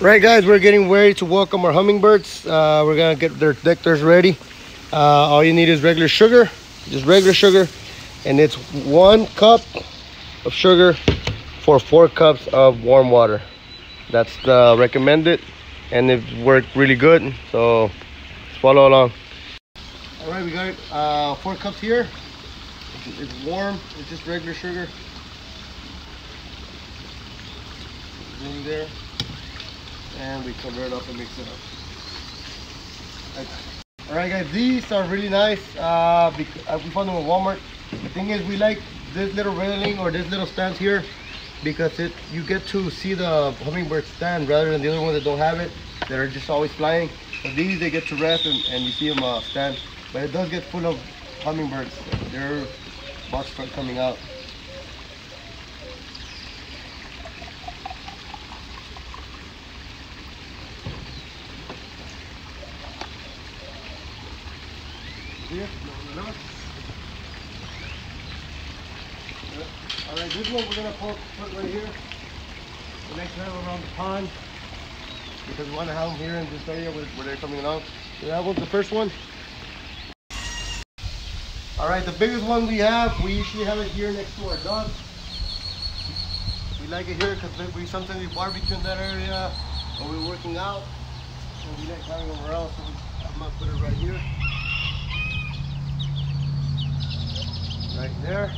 Right guys, we're getting ready to welcome our hummingbirds. We're gonna get their nectars ready. All you need is regular sugar, just regular sugar, and it's 1 cup of sugar for 4 cups of warm water. That's the recommended, and it worked really good, so follow along. All right, we got 4 cups here. It's warm, it's just regular sugar. In there, and we cover it up and mix it up. All right guys, these are really nice. We found them at Walmart. The thing is, we like this little railing or this little stand here because you get to see the hummingbird stand rather than the other ones that don't have it, that are just always flying. But these, they get to rest and you see them stand. But it does get full of hummingbirds. They're about to start coming out. Alright, this one we're going to put right here. The next time around the pond, because we want to have them here in this area where they're coming out. So that was the first one. Alright, the biggest one we usually have it here next to our dogs. We like it here because sometimes we barbecue in that area or we're working out, and we like having them around, so I'm going to put it right here. Right there,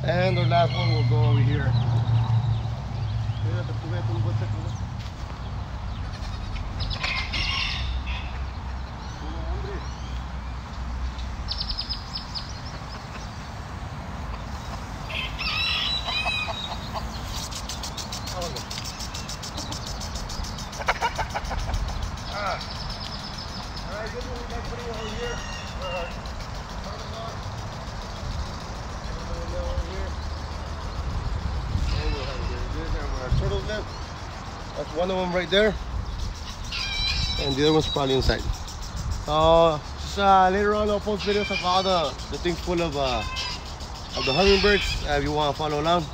and the last one will go over here. Alright, this one we got putting over here. Turtles live. That's one of them right there, and the other one's probably inside. Just later on I'll post videos of all the things full of the hummingbirds if you want to follow along.